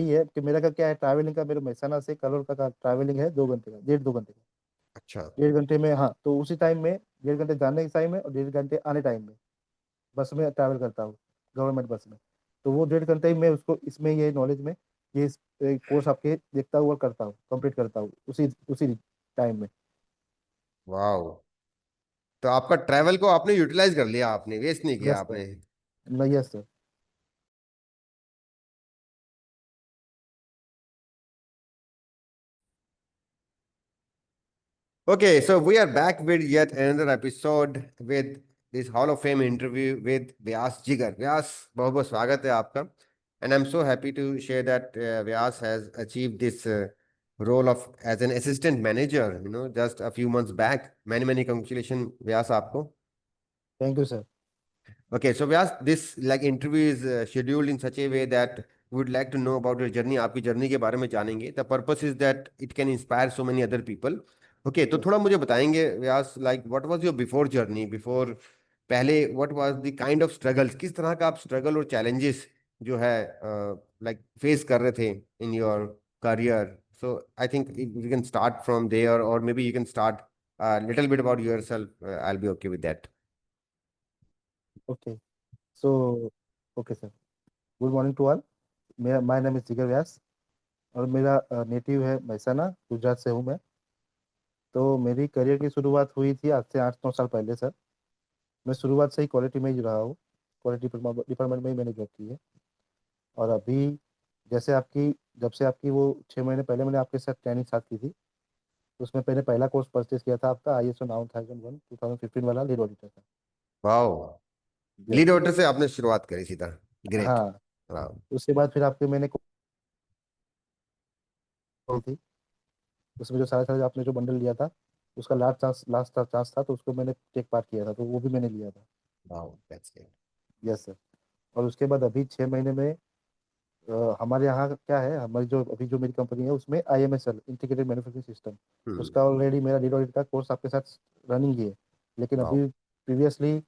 ये है कि मेरा का क्या है, ट्रैवलिंग का मेरे महसाना से कलोल का ट्रैवलिंग है 2 घंटे का, 1.5 2 घंटे का। अच्छा। 1.5 घंटे में, हाँ, तो उसी टाइम में 1.5 घंटे जाने के टाइम में और 1.5 घंटे आने टाइम में बस में ट्रैवल करता हूँ, गवर्नमेंट बस में। तो वो 1.5 घंटे में उसको इसमें ये नॉलेज में ये कोर्स आपके देखता हुआ करता हूँ, कंप्लीट करता हूँ उसी उसी टाइम में। वाह। तो आपका ट्रैवल को आपने यूटिलाइज कर लिया, आपने वेस्ट नहीं किया यस सर। आपने। नहीं, yes sir. Okay, so we are back with yet another episode with this Hall of Fame interview with Vyas Jigar. Vyas, बहुत बहुत स्वागत है आपका. And I'm so happy to share that Vyas has achieved this role of as an assistant manager, just a few months back. Many, many congratulations, Vyas, आपको. Thank you sir. Okay, so Vyas, this like interview is scheduled in such a way that we would like to know about your journey. आपकी journey के बारे में जानेंगे. The purpose is that it can inspire so many other people. Okay, तो yes. थोड़ा मुझे बताएंगे व्यास, like what was your before journey, before पहले what was the kind of struggles, किस तरह का आप struggle और challenges जो है like face कर रहे थे in your career. So I think if we can start from there, or maybe you can start a little bit about yourself. I'll be okay with that. Okay. So, okay sir. Good morning to all. मेरा my name is Jigar Vyas और मेरा native है महसाना, गुजरात से हूँ मैं। तो मेरी career की शुरुआत हुई थी आज से 8 9 साल पहले सर। मैं शुरुआत से ही क्वालिटी में ही रहा हूँ। क्वालिटी डिपार्टमेंट में ही मैंने जॉब की है। और अभी जैसे आपकी जब से आपकी वो 6 महीने पहले मैंने आपके साथ ट्रेनिंग स्टार्ट की थी, उसमें पहले पहला कोर्स परचेज किया था आपका ISO 9001 2015 वाला लीड ऑडिटर का। वाह। Yes lead sir. ऑर्डर से आपने शुरुआत करी सीधा। ग्रेट। हाँ। वाह। उसके बाद फिर आपके मैंने कॉल थी, उसमें जो सारे सारे आपने जो बंडल लिया था, उसका लास्ट चांस था, तो उसको मैंने टेक पार्ट किया था, तो वो भी मैंने लिया था। वाह, दैट्स ग्रेट। Yes sir. और उसके बाद अभी 6 महीने में हमारे यहाँ का क्या है, हमारी जो अभी जो मेरी कंपनी है उसमें IMSL इंटीग्रेटेड मैन्युफैक्चरिंग सिस्टम, हम्म। उसका ऑलरेडी मेरा लीड ऑडिट का कोर्स आपके साथ रनिंग ही है। लेकिन वाह। अभी प्रीवियसली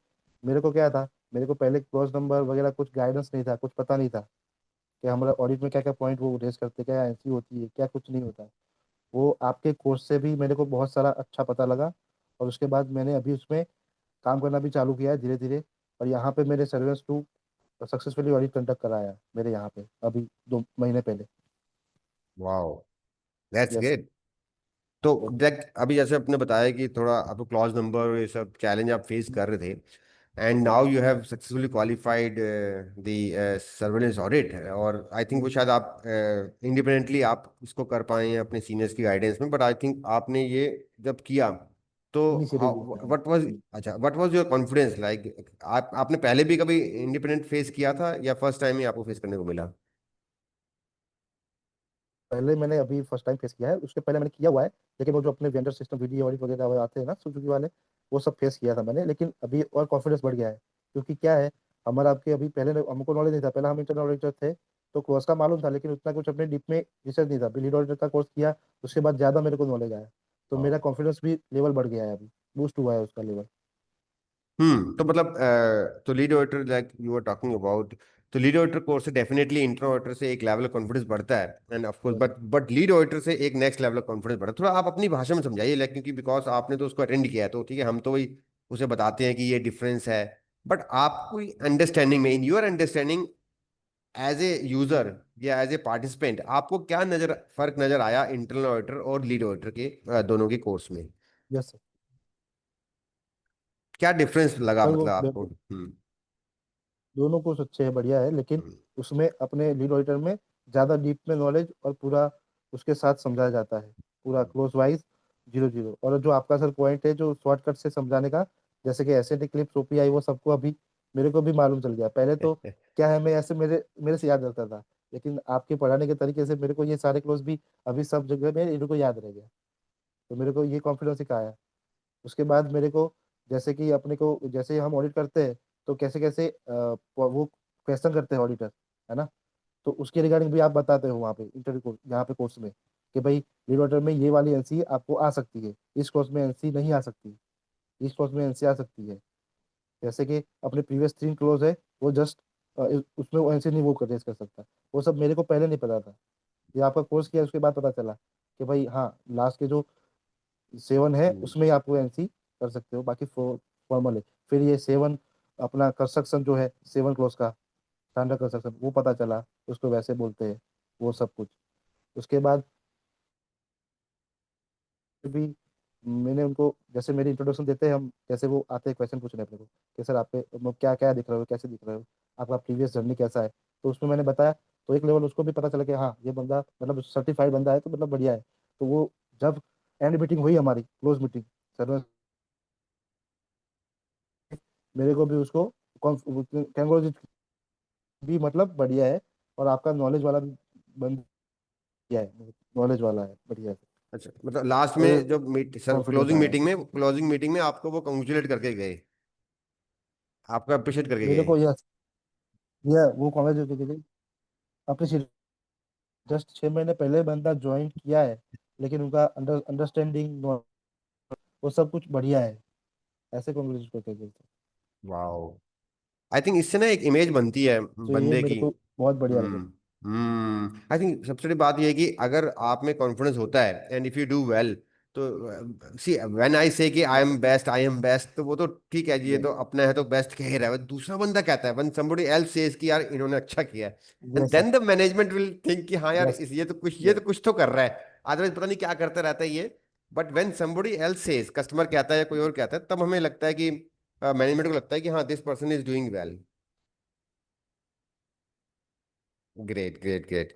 मेरे को क्या था, मेरे को पहले क्लोज नंबर वगैरह कुछ गाइडेंस नहीं था, कुछ पता नहीं था कि हमारा ऑडिट में क्या क्या पॉइंट वो रेज करते, क्या एनसी होती है, क्या कुछ नहीं होता। वो आपके कोर्स से भी मेरे को बहुत सारा अच्छा पता लगा। और उसके बाद मैंने अभी उसमें काम करना भी चालू किया है धीरे धीरे। और यहाँ पे मेरे servants to successfully audit conduct कराया है मेरे यहाँ पे अभी 2 महीने पहले। वाह, दैट्स यस ग्रेट। तो सर। देख, अभी जैसे आपने बताया कि थोड़ा आपको क्लॉज नंबर ये सब चैलेंज आप फेस कर रहे थे, and now you have successfully qualified the surveillance audit, और आई थिंक वो शायद आप इंडिपेंडेंटली आप इसको कर पाए हैं अपने सीनियर्स की गाइडेंस में, बट आई थिंक आपने ये जब किया तो इनिशिएटिव लिया था व्हाट वाज, मैंने। अच्छा, what was your confidence like? आपने पहले भी कभी इंडिपेंडेंट फेस किया था या फर्स्ट टाइम ही आपको फेस करने को मिला? पहले मैंने अभी फर्स्ट टाइम फेस किया है, उसके पहले मैंने किया हुआ है। लेकिन वो जो अपने वेंडर सिस्टम वीडियो ऑडिट वगैरह वो आते हैं ना सुजुकी वाले, वो सब फेस किया था मैंने। लेकिन अभी और कॉन्फिडेंस बढ़ गया है, क्योंकि क्या है, हमारा आपके अभी पहले हमको नॉलेज नहीं था, पहले हम इंटरनल ऑडिटर थे। तो कोर्स का मालूम था, लेकिन उतना कुछ अपने डीप में रिसर्च नहीं था। अभी लीड ऑडिटर का कोर्स किया, उसके बाद ज़्यादा मेरे को नॉलेज आया। तो मेरा कॉन्फिडेंस भी लेवल बढ़ गया है, अभी बूस्ट हुआ है उसका लेवल। तो मतलब तो lead auditor like you are talking about, तो लीड ऑडिटर कोर्स से डेफिनेटली इंटर ऑडिटर से एक लेवल ऑफ कॉन्फिडेंस बढ़ता है, and of course yes. But lead auditor से एक नेक्स्ट लेवल ऑफ कॉन्फिडेंस बढ़ता है। थोड़ा आप अपनी भाषा में समझाइए, लाइक क्योंकि बिकॉज आपने तो उसको अटेंड किया है, तो ठीक है, हम तो वही उसे बताते हैं कि ये डिफरेंस है, बट आपको अंडरस्टैंडिंग में, in your understanding as a user या एज ए पार्टिसिपेंट, आपको क्या फर्क नजर आया इंटरनल ऑडिटर और लीड ऑडिटर के दोनों के कोर्स में? यस। क्या डिफरेंस लगा पर मतलब वो आपको? हम्म। दोनों कुछ अच्छे हैं, बढ़िया है, लेकिन हम्म। उसमें अपने लीड ऑडिटर में ज़्यादा डीप में नॉलेज और पूरा उसके साथ समझाया जाता है, पूरा क्लोज वाइज 0 0। और जो आपका सर पॉइंट है जो शॉर्टकट से समझाने का, जैसे कि एसएटी क्लिप्स OPI, वो सबको अभी मेरे को भी मालूम चल गया। पहले तो क्या है, मैं ऐसे मेरे मेरे से याद रहता था, लेकिन आपके पढ़ाने के तरीके से मेरे को ये सारे क्लोज भी अभी सब जगह में इनको याद रह गया। तो मेरे को ये कॉन्फिडेंस ही आया। उसके बाद मेरे को, जैसे कि अपने को जैसे हम ऑडिट करते हैं, तो कैसे कैसे वो क्वेश्चन करते हैं ऑडिटर, है ना। तो उसके रिगार्डिंग भी आप बताते हो वहाँ पे इंटरव्यू को, यहाँ पे कोर्स में, कि भाई लीड ऑडिटर में ये वाली एनसी आपको आ सकती है, इस कोर्स में एनसी नहीं आ सकती, इस कोर्स में एनसी आ सकती है। जैसे कि अपने प्रीवियस 3 क्लोज है, वो जस्ट उसमें वो एनसी नहीं वो रेज कर सकता। वो सब मेरे को पहले नहीं पता था। ये आपका कोर्स किया उसके बाद पता चला कि भाई हाँ, लास्ट के जो 7 है हम्म। उसमें ही आप एनसी कर सकते हो, बाकी फॉर्मल है। फिर ये 7 अपना कंस्ट्रक्शन जो है 7 क्लोज का स्टैंडर्ड कंस्ट्रक्शन वो पता चला, उसको वैसे बोलते हैं, वो सब कुछ। उसके बाद भी मैंने उनको, जैसे मेरी इंट्रोडक्शन देते हैं हम, जैसे वो आते हैं क्वेश्चन पूछने अपने को कि सर आप पे मतलब क्या क्या दिख रहे हो, कैसे दिख रहे हो, आपका प्रीवियस जर्नी कैसा है, तो उसमें मैंने बताया। तो एक लेवल उसको भी पता चला कि हाँ ये बंदा मतलब सर्टिफाइड बंदा है, तो मतलब बढ़िया है। तो वो जब एंड मीटिंग हुई हमारी, क्लोज मीटिंग, सर ने मेरे को भी उसको कैंगोजिट भी मतलब बढ़िया है, और आपका नॉलेज वाला भी बंद किया है, नॉलेज वाला है, बढ़िया है। अच्छा, मतलब लास्ट और में जब मीट सर कॉन्फिडेंस आया क्लोजिंग मीटिंग में आपको वो कंग्रेचुलेट करके गए, आपको अप्रिशिएट करके मेरे गए। को। यह वो कॉलेज अपने जस्ट 6 महीने पहले बंदा ज्वाइन किया है, लेकिन उनका अंडरस्टैंडिंग वो सब कुछ बढ़िया है, ऐसे कॉन्ग्रेचुलेट करके गए थे। वाओ। आई थिंक इससे ना एक इमेज बनती है तो ये बंदे मेरे की। को बहुत बढ़िया लगा। हम्म। आई थिंक सबसे बड़ी बात यह है कि अगर आप में कॉन्फिडेंस होता है and if you do well, तो सी व्हेन आई से कि आई एम बेस्ट, तो वो तो ठीक है जी, ये यस, तो अपना है तो बेस्ट कह ही रहा है। दूसरा बंदा कहता है, व्हेन समबडी एल्स सेज कि यार इन्होंने अच्छा किया है, and yes sir, then the management will think कि हाँ यार यस, ये तो यस। कुछ तो कर रहा है, अदरवाइज पता नहीं क्या करता रहता है ये। But when somebody else says, customer कहता है या कोई और कहता है, तब हमें लगता है कि मैनेजमेंट को लगता है कि हाँ this person is doing well. Great great great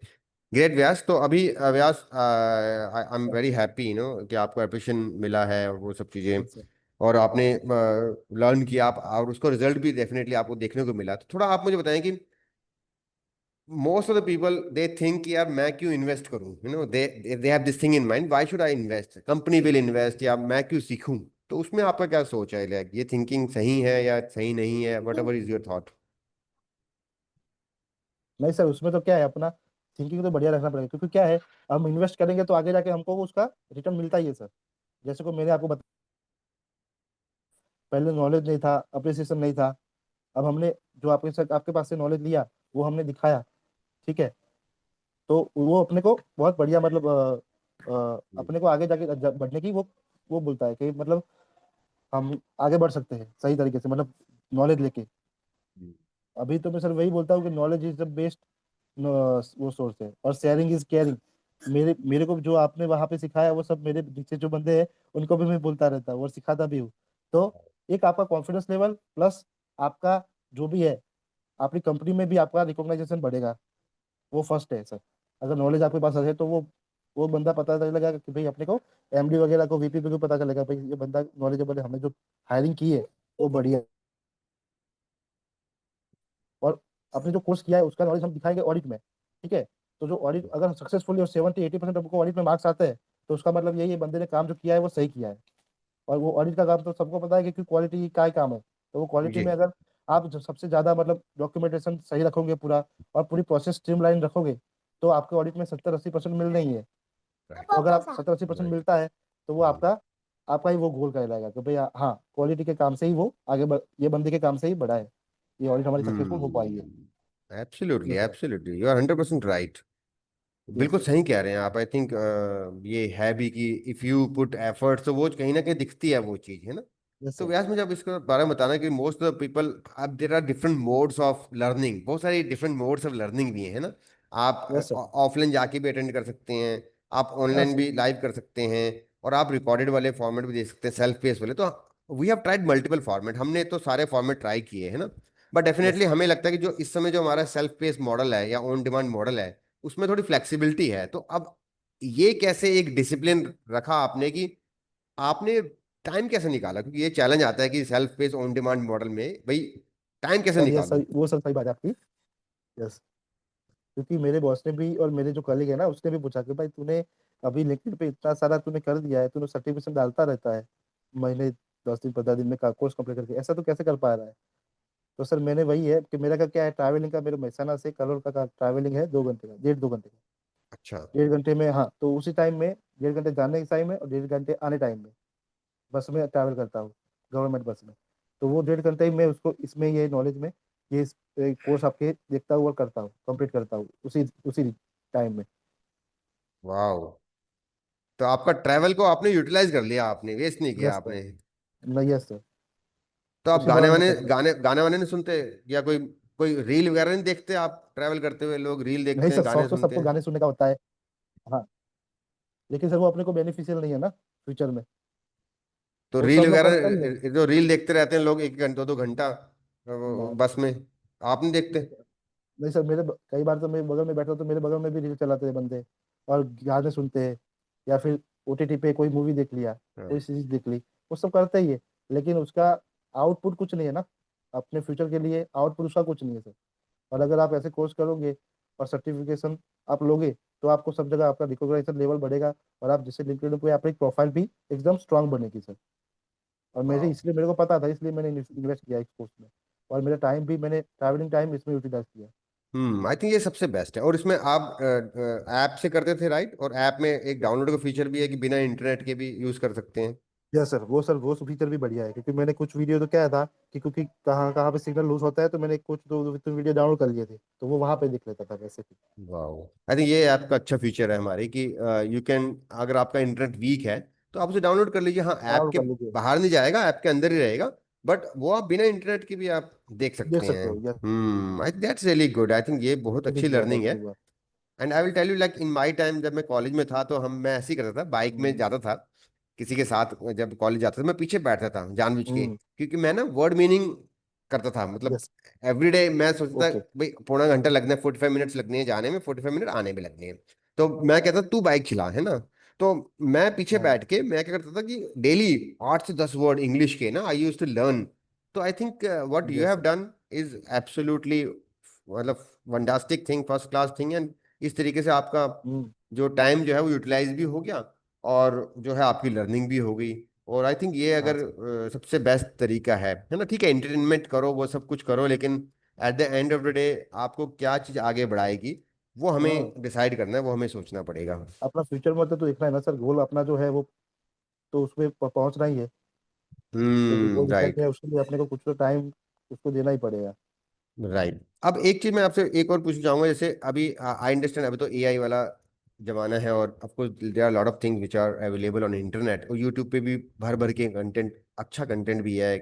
great Vyas. तो अभी Vyas, I am very happy कि आपको एप्रिशिएशन मिला है और वो सब चीज़ें, यस सर। और आपने लर्न किया आप, और उसको रिजल्ट भी डेफिनेटली आपको देखने को मिला। तो थोड़ा आप मुझे बताएं कि most of the people they think कि यार मैं क्यों इन्वेस्ट करूं, they have this thing in mind, why should I invest, company will invest, या मैं क्यों सीखूं। तो उसमें आपका क्या सोच है, लाइक ये थिंकिंग सही है या सही नहीं है, what ever is your thought. नहीं सर, उसमें तो क्या है, अपना थिंकिंग तो बढ़िया रखना पड़ेगा, क्योंकि क्या है, हम इन्वेस्ट करेंगे तो आगे जाके हमको उसका रिटर्न मिलता ही है सर। जैसे को मैंने आपको बताया, पहले नॉलेज नहीं था, अप्रिसिएशन नहीं था। अब हमने जो आपके पास से नॉलेज लिया, वो हमने दिखाया, ठीक है। तो वो अपने को बहुत बढ़िया मतलब अपने को आगे जाके बढ़ने की वो बोलता है कि मतलब हम आगे बढ़ सकते हैं सही तरीके से, मतलब नॉलेज लेके। अभी तो मैं सर वही बोलता हूँ कि नॉलेज इज द बेस्ट वो सोर्स है, और शेयरिंग इज केयरिंग। मेरे मेरे को जो आपने वहां पे सिखाया, वो सब मेरे नीचे जो बंदे हैं उनको भी मैं बोलता रहता हूँ और सिखाता भी हूँ। तो एक आपका कॉन्फिडेंस लेवल प्लस आपका जो भी है, आपकी कंपनी में भी आपका रिकॉग्नाइजेशन बढ़ेगा, वो फर्स्ट है सर। अगर नॉलेज आपके पास है तो वो बंदा पता चलेगा कि भाई अपने को एमडी वगैरह को, वीपी को पता चलेगा भाई ये बंदा नॉलेजेबल है, हमने जो हायरिंग की है वो बढ़िया है। और अपने जो कोर्स किया है उसका नॉलेज हम दिखाएंगे ऑडिट में, ठीक है। तो जो ऑडिट अगर सक्सेसफुली और 70-80% हमको ऑडिट में मार्क्स आते हैं, तो उसका मतलब यही है बंदे ने काम जो किया है वो सही किया है। और वो ऑडिट का काम तो सबको पता है कि क्वालिटी का ही काम है। तो वो क्वालिटी जी। में अगर आप जो सबसे ज्यादा मतलब डॉक्यूमेंटेशन सही रखोगे पूरा, और पूरी प्रोसेस स्ट्रीमलाइन रखोगे, तो आपके ऑडिट में 70-80% मिलना ही है। तो अगर आप 70-80% राइट। मिलता है, तो वो आपका आपका ही वो गोल कहलाएगा कि भैया हाँ, क्वालिटी के काम से ही वो ये बंदे के काम से ही बढ़ा है, ये ऑडिट हमारी सक्सेसफुल हो पाई है। Absolutely yes sir. Absolutely, you are 100% right. Yes बिल्कुल सर। सही कह रहे हैं आप। आई थिंक ये है भी कि इफ यू पुट एफर्ट, तो वो कहीं ना कहीं दिखती है वो चीज, है ना। यस तो सर। व्यास, मुझे अब इसके बारे में बताना कि मोस्ट ऑफ द पीपल, अब there are different modes of learning, बहुत सारी डिफरेंट मोड्स ऑफ लर्निंग भी है ना। यस आप सर। ऑफलाइन जाके भी अटेंड कर सकते हैं, आप हाँ ऑनलाइन सर। भी लाइव कर सकते हैं, और आप रिकॉर्डेड वाले फॉर्मेट भी दे सकते हैं, सेल्फ पेस वाले। तो we have tried multiple format, हमने तो सारे फॉर्मेट ट्राई किए हैं ना। But yes definitely sir. हमें लगता है कि जो इस समय जो हमारा सेल्फ पेस मॉडल है या ऑन डिमांड मॉडल है, उसमें थोड़ी फ्लेक्सिबिलिटी है। तो अब ये कैसे एक डिसिप्लिन रखा आपने कि आपने टाइम कैसे निकाला, क्योंकि ये चैलेंज आता है कि self pace on demand model में भाई टाइम कैसे सर ये निकालूं। सही, वो सर सही बात है आपकी। यस। क्योंकि मेरे बॉस ने भी और मेरे जो कलीग है ना, उसने भी पूछा कि भाई तूने अभी लिंक्डइन पे इतना सारा तूने कर दिया है, तूने सर्टिफिकेशन डालता रहता है महीने, 10 दिन 15 दिन में का कोर्स कंप्लीट करके, ऐसा तो कैसे कर पा रहा है। तो सर मैंने वही है कि मेरा का क्या है, ट्रैवलिंग का, मेरे महसाना से कलोल का ट्रैवलिंग है 2 घंटे का, 1.5 2 घंटे का। अच्छा। 1.5 घंटे में, हाँ, तो उसी टाइम में 1.5 घंटे जाने के टाइम में और 1.5 घंटे आने टाइम में बस में ट्रैवल करता हूँ, गवर्नमेंट बस में। तो वो 1.5 घंटे ही मैं उसको इसमें ये नॉलेज में ये कोर्स आपके देखता हूँ और करता हूँ, कंप्लीट करता हूँ उसी उसी टाइम में। वाह। तो आपका ट्रैवल को आपने यूटिलाइज कर लिया, आपने वेस्ट नहीं किया यस सर। आपने। नहीं, यस सर। तो आप उसी गाने दौरान मैं वाने कर रहा हूँ। गाने वाने नहीं सुनते, या कोई कोई रील वगैरह नहीं देखते आप? ट्रैवल करते हुए लोग रील नहीं देखते हैं, सर, गाने शौक तो सुनते सबको हैं। गाने सुनने का होता है। हाँ, लेकिन सर वो अपने को बेनिफिशियल नहीं है ना फ्यूचर में। तो वो रील सब लोग करता ही है। वगैरह जो रील देखते रहते हैं लोग, 1 घंटा 2 घंटा नहीं बस में, आप नहीं देखते? नहीं सर, कई बार तो मैं बगल में बैठा हूं, तो मेरे बगल में भी रील चलाते हैं बंदे और गाने सुनते हैं, या फिर ओटीटी पे कोई मूवी देख लिया, कोई हाँ। सीरीज देख ली, वो सब करते ही है। लेकिन उसका आउटपुट कुछ नहीं है ना, अपने फ्यूचर के लिए आउटपुट उसका कुछ नहीं है सर। और हाँ। अगर आप ऐसे कोर्स करोगे और सर्टिफिकेशन आप लोगे, तो आपको सब जगह आपका रिकॉग्निशन लेवल बढ़ेगा, और आप जिससे लिंक्डइन पे आपकी प्रोफाइल भी एकदम स्ट्रांग बनेगी सर। और मेरे वाह। इसलिए मेरे को पता था, इसलिए मैंने इन्वेस्ट किया इस कोर्स में, और मेरा टाइम भी मैंने ट्रैवलिंग टाइम इसमें यूटिलाइज किया। आई थिंक ये सबसे बेस्ट है। और इसमें आप ऐप से करते थे राइट? और ऐप में एक डाउनलोड का फीचर भी है कि बिना इंटरनेट के भी यूज कर सकते हैं। यस सर, वो फीचर भी बढ़िया है, क्योंकि मैंने कुछ वीडियो तो क्या था कि क्योंकि कहाँ कहाँ पे सिग्नल लूज होता है, तो मैंने कुछ दो दो वीडियो डाउनलोड कर लिए थे, तो वो वहां पे देख लेता था वैसे भी। वाह, आई थिंक ये ऐप का अच्छा फीचर है हमारी कि यू कैन, अगर आपका इंटरनेट वीक है तो आप उसे डाउनलोड कर लीजिए। हाँ, ऐप डाउनलोड के कर लीजिए। बाहर नहीं जाएगा, ऐप के अंदर ही रहेगा, बट वो आप बिना इंटरनेट के भी आप देख देख सकते हैं। सकते हो, yes. I that's really good, I think ये बहुत ये भी अच्छी किया था लर्निंग एक है। दो बार। And I will tell you, like in my time जब मैं कॉलेज में था तो हम मैं ऐसे ही करता था, बाइक में हम्म। जाता था किसी के साथ। जब कॉलेज जाता था मैं पीछे बैठता था जानबूझ के, हम्म। क्योंकि मैं ना वर्ड मीनिंग करता था। मतलब यस। एवरीडे मैं सोचता था ओके। भाई पौना घंटा लगना है, 45 मिनट्स लगने हैं जाने में, 45 मिनट आने में लगने हैं। तो मैं कहता तू बाइक चला, है ना? तो मैं पीछे हाँ। बैठ के मैं क्या करता था कि डेली 8 से 10 वर्ड इंग्लिश के ना आई यूज टू लर्न। तो I think what you yes have sir. Done is absolutely, मतलब fantastic thing, first class thing. And इस तरीके से आपका हम्म। जो टाइम जो है वो यूटिलाइज भी हो गया, और जो है आपकी लर्निंग भी हो गई। और आई थिंक ये हाँ अगर सर। सबसे बेस्ट तरीका है ना? ठीक है, एंटरटेनमेंट करो, वो सब कुछ करो, लेकिन at the end of the day आपको क्या चीज़ आगे बढ़ाएगी वो हाँ, हमें डिसाइड करना है, वो हमें सोचना पड़ेगा। अपना फ्यूचर में तो देखना है ना सर, गोल अपना जो है वो तो उसमें पहुंचना ही है। जो भी गोल डिसाइड किया राइट। है उसके लिए अपने को कुछ तो टाइम उसको देना ही पड़ेगा। राइट। अब एक चीज मैं आपसे एक और पूछना चाहूंगा, जैसे अभी आई अंडरस्टैंड अभी तो एआई वाला जमाना है, और of course there are lot of things which are available on internet, और यूट्यूब पे भी भर भर के कंटेंट, अच्छा कंटेंट भी है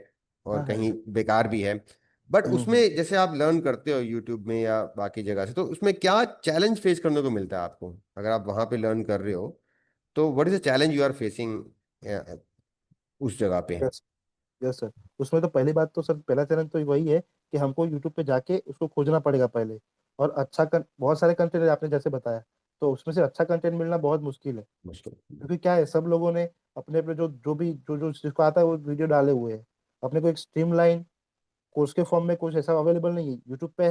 और हाँ है। कहीं बेकार भी है। बट उसमें हम्म। जैसे आप लर्न करते हो यूट्यूब में या बाकी जगह से, तो उसमें क्या चैलेंज फेस करने को मिलता है आपको अगर आप वहां पे लर्न कर रहे हो? तो what is the challenge you are facing उस जगह पे? यस। Yes sir. उसमें तो पहली बात तो सर, पहला चैलेंज तो वही है कि हमको यूट्यूब पे जाके उसको खोजना पड़ेगा पहले। और बहुत सारे कंटेंट आपने जैसे बताया, तो उसमें से अच्छा कंटेंट मिलना बहुत मुश्किल है। मुश्किल। क्योंकि क्या है, सब लोगों ने अपने अपने जो जो भी जो जो जिसको आता है वो वीडियो डाले हुए हैं। अपने को एक स्ट्रीमलाइन कोर्स के फॉर्म में कुछ ऐसा अवेलेबल नहीं है यूट्यूब पे।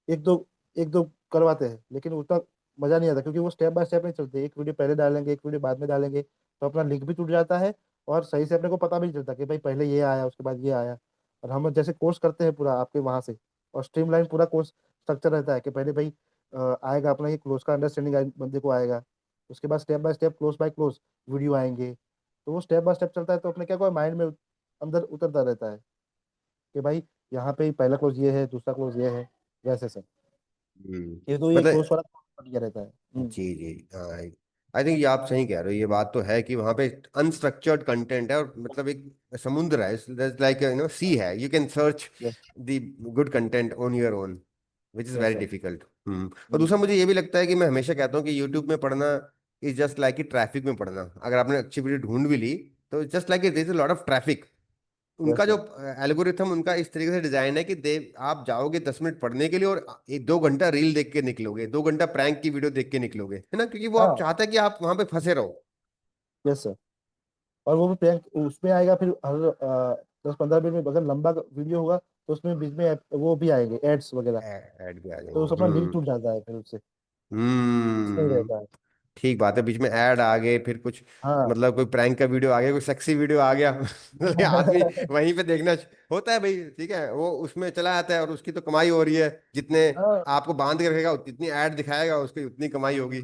एक दो एक दो करवाते हैं, लेकिन उतना मजा नहीं आता, क्योंकि वो स्टेप बाय स्टेप नहीं चलते, एक वीडियो पहले डालेंगे एक वीडियो बाद में डालेंगे, तो अपना लिंक भी टूट जाता है। और सही से अपने को पता भी नहीं चलता कि भाई पहले ये आया उसके बाद ये आया। और हम जैसे कोर्स करते हैं पूरा आपके वहां से, और स्ट्रीमलाइन पूरा कोर्स स्ट्रक्चर रहता है कि पहले भाई आएगा अपना ये क्लोज का अंडरस्टैंडिंग बंदे को आएगा। उसके बाद step by step close by close video आएंगे। तो वो स्टेप बाय स्टेप चलता है, तो अपने क्या कोई माइंड में अंदर उतरता रहता है कि भाई यहाँ पे पहला क्लोज ये है, दूसरा क्लोज ये है, वैसे सब। हम्म। ये तो ये क्लोज मतलब वाला बढ़िया रहता है। जी जी, हाँ, आई थिंक ये आप सही कह रहे हो। ये बात तो है कि वहाँ पे अनस्ट्रक्चर्ड कंटेंट है, और मतलब एक समुद्र है, लाइक सी है, you can search yes. The good content on your own, which is yes very sir. Difficult. और दूसरा मुझे ये भी लगता है कि मैं हमेशा कहता हूँ कि यूट्यूब में पढ़ना इज जस्ट लाइक कि ट्रैफिक में पढ़ना। अगर आपने अच्छी वीडियो ढूंढ भी ली तो just like there is a lot of traffic. उनका यस जो सर। एल्गोरिथम उनका इस तरीके से डिजाइन है कि दे आप जाओगे 10 मिनट पढ़ने के लिए, और 1 2 घंटा रील देख के निकलोगे, 2 घंटा प्रैंक की वीडियो देख के निकलोगे, है ना? क्योंकि वो आप हाँ। चाहते हैं कि आप वहां पे फंसे रहो। Yes sir. और वो भी प्रैंक उसमें आएगा, फिर हर 10-15 मिनट में अगर लंबा वीडियो होगा, तो उसमें बीच में वो भी आएंगे एड्स वगैरह। ऐड भी आ तो जाएंगे। उस अपना लिंक टूट जाता है फिर उससे। नहीं हम्म। रहता है। ठीक बात है, बीच में ऐड आ गए, फिर कुछ हाँ। मतलब कोई प्रैंक का वीडियो आ गया, कोई सेक्सी वीडियो आ गया आदमी वहीं पे देखना होता है भाई, ठीक है, वो उसमें चला जाता है, और उसकी तो कमाई हो रही है। जितने हाँ, आपको बांध के रखेगा जितनी ऐड दिखाएगा उसकी उतनी कमाई होगी।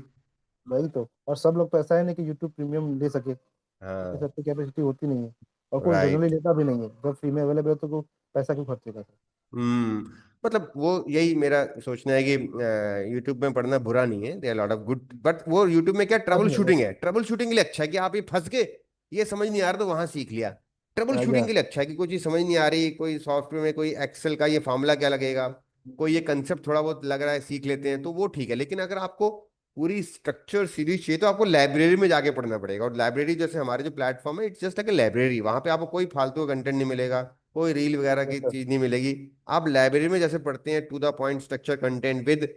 वही तो। और सब लोग तो ऐसा है नहीं कि यूट्यूब प्रीमियम ले सके, क्योंकि हाँ। सबकी कैपेसिटी होती नहीं है। और कोई जनरली राइट। लेता भी नहीं है, जब फ्री में अवेलेबल है तो कोई पैसा क्यों खर्चेगा सर। हम्म। मतलब वो यही मेरा सोचना है कि यूट्यूब में पढ़ना बुरा नहीं है, there lot of good, but वो यूट्यूब में क्या ट्रबल नहीं है शूटिंग वैसे। है, ट्रबल शूटिंग के लिए अच्छा है कि आप ये फंस गए, ये समझ नहीं आ रहा तो वहां सीख लिया। ट्रबल आ शूटिंग गया। के लिए अच्छा है कि कोई चीज समझ नहीं आ रही, कोई सॉफ्टवेयर में कोई एक्सेल का ये फार्मूला क्या लगेगा, कोई ये कंसेप्ट थोड़ा बहुत लग रहा है सीख लेते हैं तो वो ठीक है। लेकिन अगर आपको पूरी स्ट्रक्चर सीरीज चाहिए तो आपको लाइब्रेरी में जाके पढ़ना पड़ेगा, और लाइब्रेरी जैसे हमारे जो प्लेटफॉर्म है it's just like a library, वहां पे आपको कोई फालतू का कंटेंट नहीं मिलेगा, कोई रील वगैरह की यस सर। चीज नहीं मिलेगी। आप लाइब्रेरी में जैसे पढ़ते हैं to the point structure content with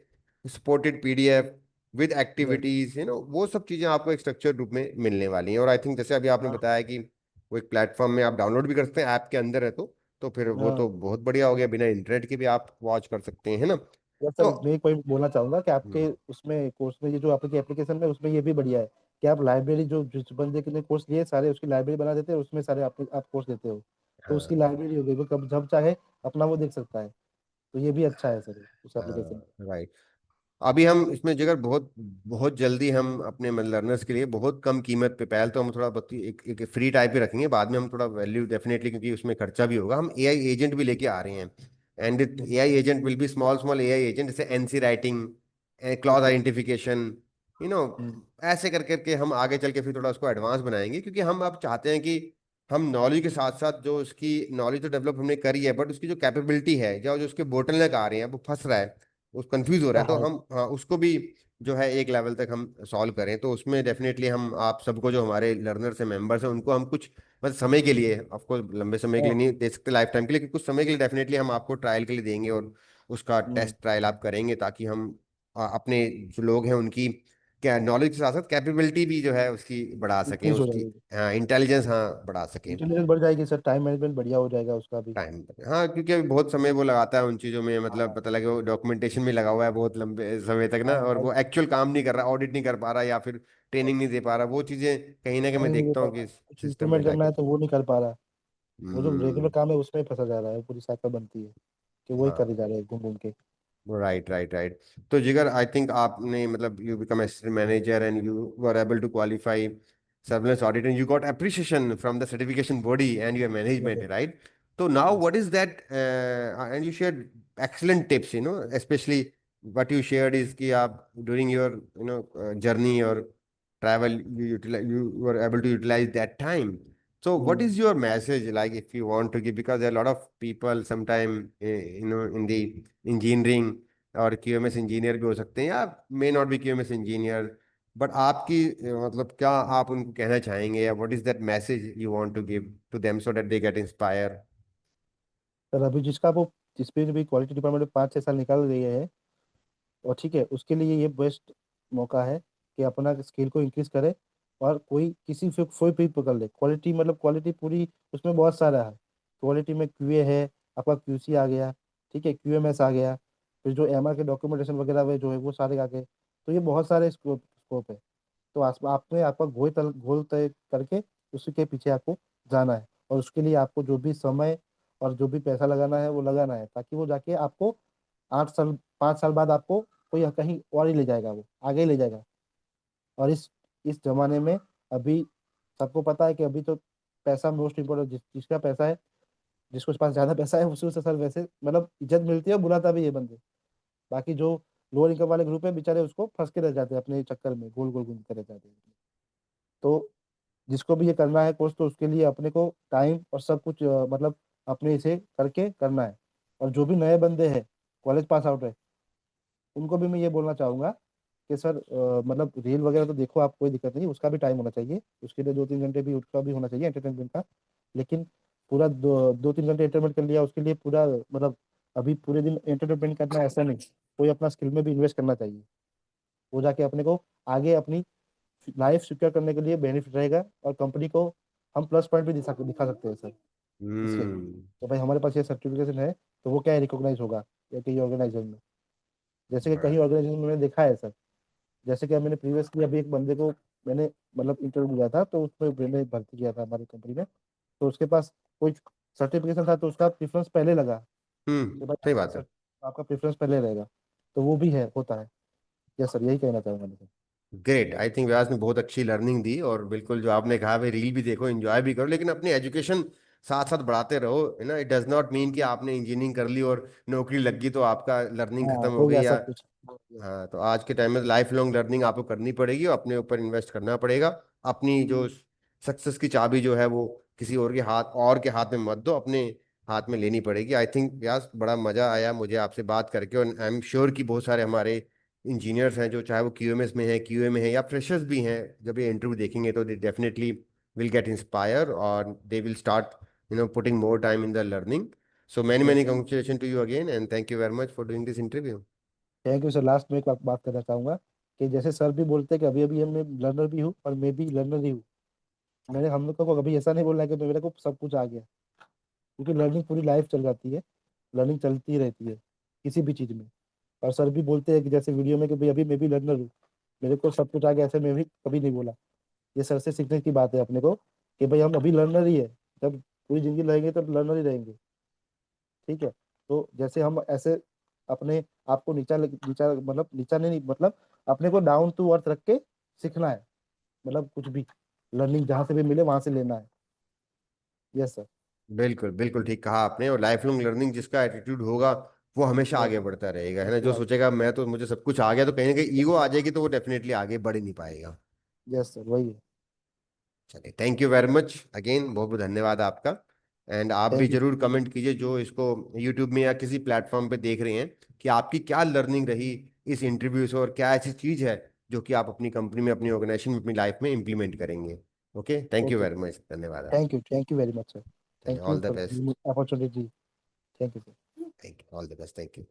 supported PDF with yes. Activities, वो सब चीजें आपको एक स्ट्रक्चर रूप में मिलने वाली हैं। और आई थिंक जैसे अभी आपने हाँ बताया कि वो एक प्लेटफॉर्म में आप डाउनलोड भी कर सकते हैं, ऐप के अंदर है तो फिर वो हाँ। तो बहुत बढ़िया हो गया, बिना इंटरनेट के भी आप वॉच कर सकते हैं, है ना। यस सर, तो मैं एक पॉइंट बोलना चाहूंगा कि आपके हम्म, उसमें कोर्स में ये जो आपके एप्लीकेशन में उसमें ये भी बढ़िया है कि आप लाइब्रेरी जो जिस बंदे के ने कोर्स लिए सारे उसकी लाइब्रेरी बना देते हैं, उसमें सारे आप कोर्स देते हो। तो उसकी हाँ लाइब्रेरी हो गई, वो कब जब चाहे अपना वो देख सकता है। तो ये भी अच्छा है सर उस एप्लीकेशन। राइट। अभी हम इसमें जगह बहुत बहुत जल्दी हम अपने लर्नर्स के लिए बहुत कम कीमत पे, पहले तो हम थोड़ा बहुत एक फ्री टाइप ही रखेंगे, बाद में हम थोड़ा वैल्यू डेफिनेटली, क्योंकि उसमें खर्चा भी होगा, हम एआई एजेंट भी लेके आ रहे हैं। And AI agent will be small small AI agent, जैसे एनसी writing, clause okay. Identification, you know ऐसे करके के हम आगे चल के फिर थोड़ा उसको एडवांस बनाएंगे, क्योंकि हम अब चाहते हैं कि हम नॉलेज के साथ साथ जो उसकी नॉलेज तो डेवलप हमने करी है, बट उसकी जो कैपेबिलिटी है, जो उसके बोटलनेक आ रहे हैं, वो फंस रहा है, वो कंफ्यूज हो रहा है, तो हाँ। हम हाँ उसको भी जो है एक लेवल तक हम सॉल्व करें। तो उसमें डेफिनेटली हम आप सबको, जो हमारे लर्नर्स हैं, मेंबर्स हैं, उनको हम कुछ बस समय के लिए, आपको लंबे समय के लिए हाँ। नहीं दे सकते, लाइफ टाइम के लिए, लेकिन कुछ समय के लिए डेफिनेटली हम आपको ट्रायल के लिए देंगे, और उसका हम्म। टेस्ट ट्रायल आप करेंगे, ताकि हम अपने जो लोग हैं उनकी क्या नॉलेज के साथ साथ कैपेबिलिटी भी जो है उसकी बढ़ा सकें, इंक्रीज हो उसकी जाएगी। हाँ इंटेलिजेंस हाँ बढ़ा सकें। इंटेलिजेंस बढ़ जाएगी सर, टाइम मैनेजमेंट बढ़िया हो जाएगा उसका भी। टाइम, हाँ क्योंकि अभी बहुत समय वो लगाता है उन चीज़ों में, मतलब हाँ। पता लगे वो डॉक्यूमेंटेशन में लगा हुआ है बहुत लंबे समय तक ना, हाँ और और वो एक्चुअल काम नहीं कर रहा, ऑडिट नहीं कर पा रहा, या फिर ट्रेनिंग नहीं दे पा रहा, वो चीज़ें कहीं ना कहीं मैं टाइम नहीं दे देखता पा हूँ रहा, कि कुछ सिस्टम में इम्प्लीमेंट करना जाके। है तो वो नहीं कर पा रहा। वो जो रेगुलर हम्म। काम है उसमें ही फंसा जा रहा है, पूरी साइकिल बनती है कि वही करे हाँ जा रहे हैं घूम घूम के। Right right right. तो जिगर आई थिंक आपने मतलब you become assistant manager and you were able to qualify surveillance audit and you got appreciation from the certification body and your yes management, sir. right? So now yes. what is that, and you shared excellent tips, especially what you shared is कि आप during your journey or travel you were able to utilize that time. So what hmm. is your message, like if you want to give, because there are a lot of people sometime in the engineering और QMS engineer भी हो सकते हैं, या may not be QMS engineer, but आपकी मतलब क्या आप उनको कहना चाहेंगे, या what is that message you want to give to them so that they get inspire. Sir अभी जिसका वो जिस पे भी क्वालिटी डिपार्टमेंट में 5-6 साल निकाल रही है, और ठीक है उसके लिए ये बेस्ट मौका है कि अपना स्किल को इंक्रीज करे। और कोई किसी से कोई भी पकड़ ले, क्वालिटी मतलब क्वालिटी पूरी उसमें बहुत सारा है। क्वालिटी में क्यूए है, आपका क्यूसी आ गया, ठीक है, क्यूएमएस आ गया, फिर जो एमआर के डॉक्यूमेंटेशन वगैरह में जो है वो सारे आ गए। तो ये बहुत सारे स्कोप स्कोप है। तो आपने आपका गोल तय करके उसी के पीछे आपको जाना है, और उसके लिए आपको जो भी समय और जो भी पैसा लगाना है वो लगाना है, ताकि वो जाके आपको 8 साल 5 साल बाद आपको कोई कहीं और ही ले जाएगा, वो आगे ही ले जाएगा। और इस जमाने में अभी सबको पता है कि अभी तो पैसा मोस्ट इम्पोर्टेंट, जिसका पैसा है, जिसके पास ज्यादा पैसा है उसी से सर वैसे मतलब इज्जत मिलती है और बुलाता भी है बंदे। बाकी जो लोअर इनकम वाले ग्रुप है बेचारे उसको फंस के रह जाते हैं अपने चक्कर में, गोल गोल घूमते रह जाते हैं। तो जिसको भी ये करना है कोर्स, तो उसके लिए अपने को टाइम और सब कुछ मतलब अपने से करके करना है। और जो भी नए बंदे हैं, कॉलेज पास आउट है, उनको भी मैं ये बोलना चाहूंगा कि सर मतलब रील वगैरह तो देखो आप, कोई दिक्कत नहीं, उसका भी टाइम होना चाहिए, उसके लिए 2-3 घंटे भी उसका भी होना चाहिए एंटरटेनमेंट का। लेकिन पूरा 2-3 घंटे एंटरटेनमेंट कर लिया, उसके लिए पूरा मतलब अभी पूरे दिन एंटरटेनमेंट करना ऐसा नहीं, कोई अपना स्किल में भी इन्वेस्ट करना चाहिए। वो जाके अपने को आगे अपनी लाइफ सिक्योर करने के लिए बेनिफिट रहेगा, और कंपनी को हम प्लस पॉइंट भी दिखा सकते हैं सर इसके। हम्म। तो भाई हमारे पास ये सर्टिफिकेशन है, तो वो क्या है, रिकॉग्नाइज होगा या कहीं ऑर्गेनाइजेशन में। जैसे कि कहीं ऑर्गेनाइजेशन में मैंने देखा है सर, जैसे कि मैंने प्रीवियसली अभी एक बंदे को मैंने मतलब इंटरव्यू दिया था, तो उसमें मैंने भर्ती किया था हमारी कंपनी में। तो उसके पास कोई सर्टिफिकेशन था, तो उसका प्रेफरेंस पहले लगा कि भाई सही बात है। आपका प्रेफरेंस पहले रहेगा। तो वो भी है, होता है। यस सर, यही कहना चाहूंगा मैं। ग्रेट, आई थिंक व्यास ने बहुत अच्छी लर्निंग दी, और बिल्कुल जो आपने कहा भाई रील भी देखो, एंजॉय भी करो, लेकिन अपनी एजुकेशन साथ साथ बढ़ाते रहो, है ना। इट डज नॉट मीन कि आपने इंजीनियरिंग कर ली और नौकरी लग गई तो आपका लर्निंग हाँ, खत्म हो हो गई, गया या सब कुछ। हाँ। तो आज के टाइम में लाइफ लॉन्ग लर्निंग आपको करनी पड़ेगी और अपने ऊपर इन्वेस्ट करना पड़ेगा। अपनी जो सक्सेस की चाबी जो है वो किसी और के हाथ में मत दो, अपने हाथ में लेनी पड़ेगी। आई थिंक यार बड़ा मजा आया मुझे आपसे बात करके, और आई एम श्योर कि बहुत सारे हमारे इंजीनियर्स हैं जो चाहे वो क्यूएमएस में है, क्यूए में है, या फ्रेशर्स भी हैं, जब ये इंटरव्यू देखेंगे तो they definitely will get inspire और they will start putting more time in the learning. So many yes many sir. congratulations to you again, and thank you very much for doing this interview. Thank you sir. Last में एक बात करना चाहूंगा कि जैसे sir भी बोलते हैं कि अभी अभी हम मैं लर्नर भी हूँ और मैं भी लर्नर ही हूँ। मैंने हम लोग को कभी ऐसा नहीं बोलना है कि मेरे को सब कुछ आ गया, क्योंकि लर्निंग पूरी लाइफ चल जाती है। लर्निंग चलती रहती है किसी भी चीज में। और सर भी बोलते हैं कि जैसे वीडियो में कि भाई अभी मैं भी लर्नर हूँ, मेरे को सब कुछ आ गया, ऐसे मैं भी कभी नहीं बोला। ये सर से सीखने की बात है अपने को कि भाई हम अभी लर्नर ही है। जब पूरी जिंदगी रहेंगे तब लर्नर ही रहेंगे। ठीक है। तो जैसे हम ऐसे अपने आप को नीचा मतलब नीचा नहीं, मतलब अपने को डाउन टू अर्थ रख के सीखना है। मतलब कुछ भी लर्निंग जहाँ से भी मिले वहां से लेना है। Yes sir. बिल्कुल बिल्कुल ठीक कहा आपने। और लाइफ लॉन्ग लर्निंग जिसका एटीट्यूड होगा वो हमेशा यस आगे बढ़ता रहेगा, है ना। वो जो आगे। सोचेगा मैं तो मुझे सब कुछ आ गया, तो कहीं ना कहीं ईगो आ जाएगी, तो वो डेफिनेटली आगे बढ़ ही नहीं पाएगा। यस सर, वही है। चलिए, thank you very much again, बहुत बहुत धन्यवाद आपका। एंड आप भी थैंक यू। जरूर कमेंट कीजिए जो इसको यूट्यूब में या किसी प्लेटफॉर्म पे देख रहे हैं, कि आपकी क्या लर्निंग रही इस इंटरव्यू से, और क्या ऐसी चीज है जो कि आप अपनी कंपनी में, अपनी ऑर्गेनाइजेशन में, अपनी लाइफ में इंप्लीमेंट करेंगे। Okay, thank you okay. Very much, धन्यवाद आपका। Thank you very much sir. चलिए, thank you all the for best. Opportunity. Thank you sir. Thank you, all the best, thank you.